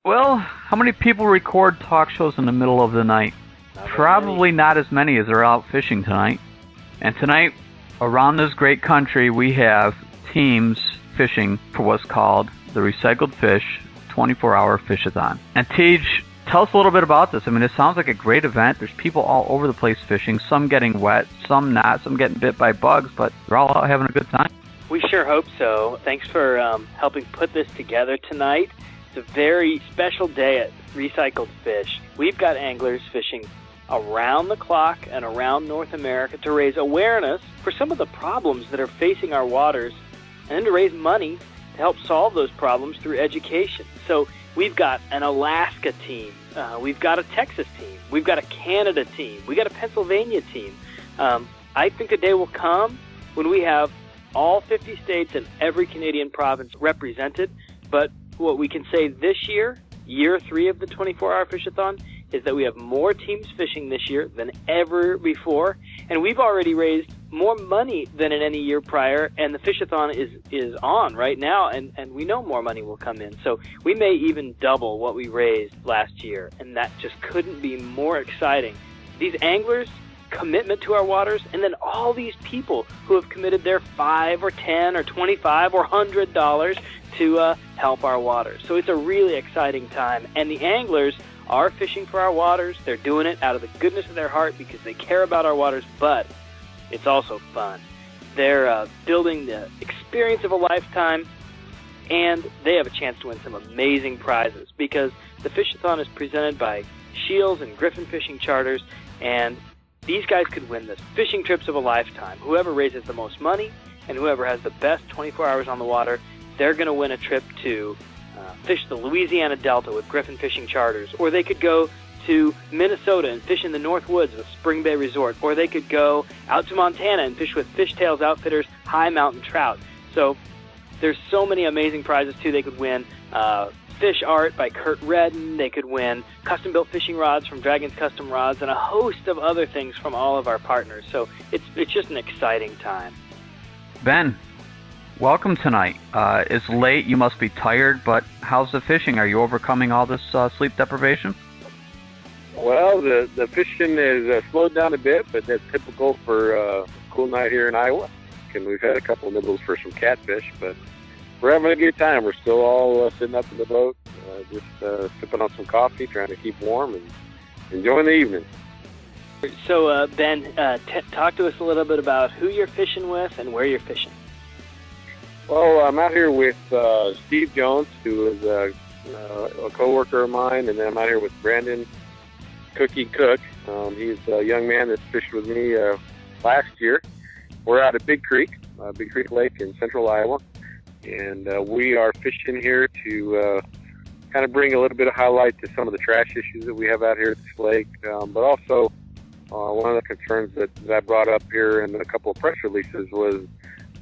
Well, how many people record talk shows in the middle of the night? Probably not as many as are out fishing tonight. And tonight, around this great country, we have teams fishing for what's called the Recycled Fish 24-Hour Fish-A-Thon. And Tej, tell us a little bit about this. I mean, it sounds like a great event. There's people all over the place fishing, some getting wet, some not, some getting bit by bugs, but they're all out having a good time. We sure hope so. Thanks for helping put this together tonight. It's a very special day at Recycled Fish. We've got anglers fishing around the clock and around North America to raise awareness for some of the problems that are facing our waters and then to raise money to help solve those problems through education. So we've got an Alaska team, we've got a Texas team, we've got a Canada team, we've got a Pennsylvania team. I think a day will come when we have all 50 states and every Canadian province represented, but what we can say this year, year 3 of the 24-Hour Fish-A-Thon, is that we have more teams fishing this year than ever before, and we've already raised more money than in any year prior, and the Fish-A-Thon is on right now, and we know more money will come in. So we may even double what we raised last year, and that just couldn't be more exciting. These anglers' commitment to our waters, and then all these people who have committed their $5 or $10 or $25 or $100 to help our waters. So it's a really exciting time, and the anglers are fishing for our waters. They're doing it out of the goodness of their heart because they care about our waters, but it's also fun. They're building the experience of a lifetime, and they have a chance to win some amazing prizes because the Fish-A-Thon is presented by Shields and Griffin Fishing Charters, and these guys could win the fishing trips of a lifetime. Whoever raises the most money and whoever has the best 24 hours on the water, they're going to win a trip to fish the Louisiana Delta with Griffin Fishing Charters, or they could go to Minnesota and fish in the North Woods with Spring Bay Resort, or they could go out to Montana and fish with Fishtails Outfitters High Mountain Trout. So there's so many amazing prizes, too. They could win fish art by Kurt Redden. They could win custom-built fishing rods from Dragon's Custom Rods and a host of other things from all of our partners. So it's just an exciting time. Ben, welcome tonight. It's late. You must be tired, but how's the fishing? Are you overcoming all this sleep deprivation? Well, the fishing is slowed down a bit, but that's typical for a cool night here in Iowa. And we've had a couple of nibbles for some catfish, but we're having a good time. We're still all sitting up in the boat, just sipping on some coffee, trying to keep warm and enjoying the evening. So, Ben, talk to us a little bit about who you're fishing with and where you're fishing. Well, I'm out here with Steve Jones, who is a coworker of mine, and then I'm out here with Brandon Cookie Cook. He's a young man that fished with me last year. We're out at Big Creek Lake in central Iowa, and we are fishing here to kind of bring a little bit of highlight to some of the trash issues that we have out here at this lake, but also one of the concerns that I brought up here in a couple of press releases was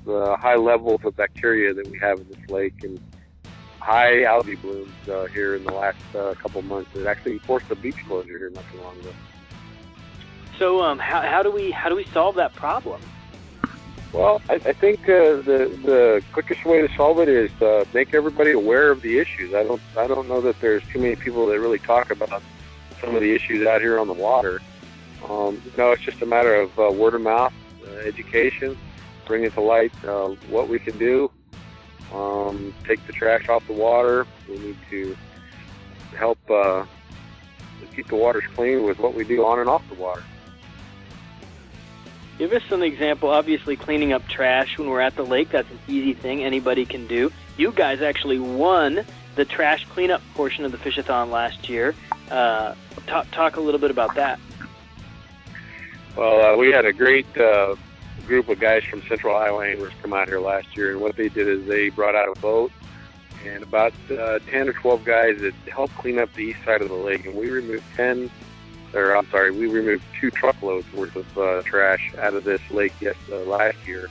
the high levels of bacteria that we have in this lake and high algae blooms here in the last couple of months. It actually forced a beach closure here not too long ago. So how do we solve that problem? Well, I think the quickest way to solve it is make everybody aware of the issues. I don't know that there's too many people that really talk about some of the issues out here on the water. It's just a matter of word of mouth, education, bringing to light what we can do. Take the trash off the water. We need to help keep the waters clean with what we do on and off the water. Give us an example. Obviously, cleaning up trash when we're at the lake, that's an easy thing anybody can do. You guys actually won the trash cleanup portion of the Fish-A-Thon last year. Talk a little bit about that. Well, we had a great group of guys from Central Iowa Anglers come out here last year, and what they did is they brought out a boat and about 10 or 12 guys that helped clean up the east side of the lake, and we removed 2 truckloads worth of trash out of this lake last year.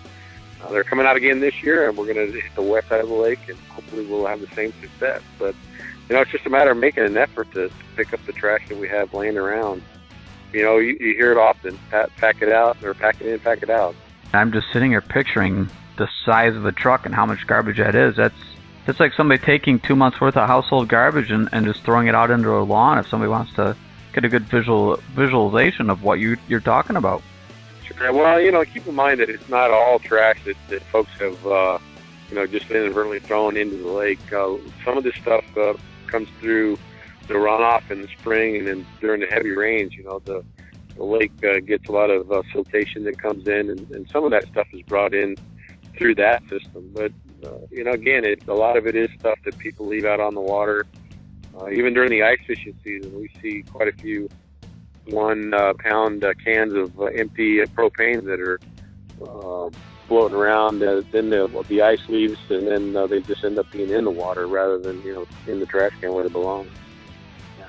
They're coming out again this year, and we're going to hit the west side of the lake, and hopefully we'll have the same success. But, it's just a matter of making an effort to pick up the trash that we have laying around. You hear it often, pack it out, or pack it in, pack it out. I'm just sitting here picturing the size of a truck and how much garbage that is. It's like somebody taking 2 months worth of household garbage and just throwing it out into a lawn. If somebody wants to get a good visualization of what you're talking about. Sure. Well, keep in mind that it's not all trash that folks have, just inadvertently thrown into the lake. Some of this stuff comes through the runoff in the spring, and then during the heavy rains, the lake gets a lot of siltation that comes in, and some of that stuff is brought in through that system. But, again, a lot of it is stuff that people leave out on the water. Even during the ice fishing season, we see quite a few 1 pound cans of empty propane that are floating around. Then the ice leaves, and then they just end up being in the water rather than in the trash can where they belong. Yeah.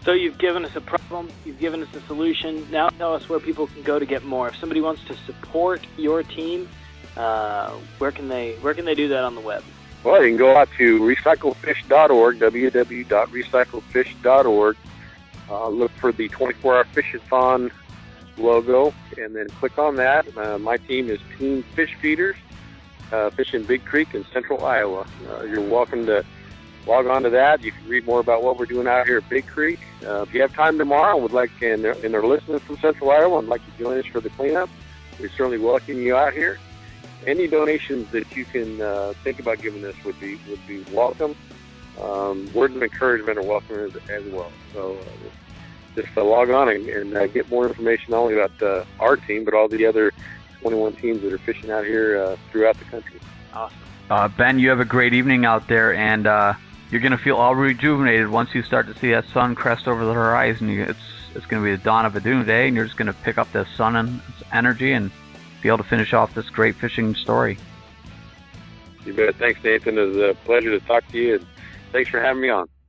So you've given us a problem, you've given us a solution. Now tell us where people can go to get more. If somebody wants to support your team, where can they do that on the web? Well, you can go out to recyclefish.org, www.recyclefish.org. Look for the 24-hour Fish-A-Thon logo, and then click on that. My team is Team Fishfeeders, fishing Big Creek in central Iowa. You're welcome to log on to that. You can read more about what we're doing out here at Big Creek. If you have time tomorrow and they're listening from central Iowa and like to join us for the cleanup, we certainly welcome you out here. Any donations that you can think about giving us would be welcome. Words of encouragement are welcome as well. So just log on and get more information not only about our team, but all the other 21 teams that are fishing out here throughout the country. Awesome. Ben, you have a great evening out there, and you're going to feel all rejuvenated once you start to see that sun crest over the horizon. It's going to be the dawn of a new day, and you're just going to pick up the sun and its energy and be able to finish off this great fishing story. You bet. Thanks, Nathan. It was a pleasure to talk to you, and thanks for having me on.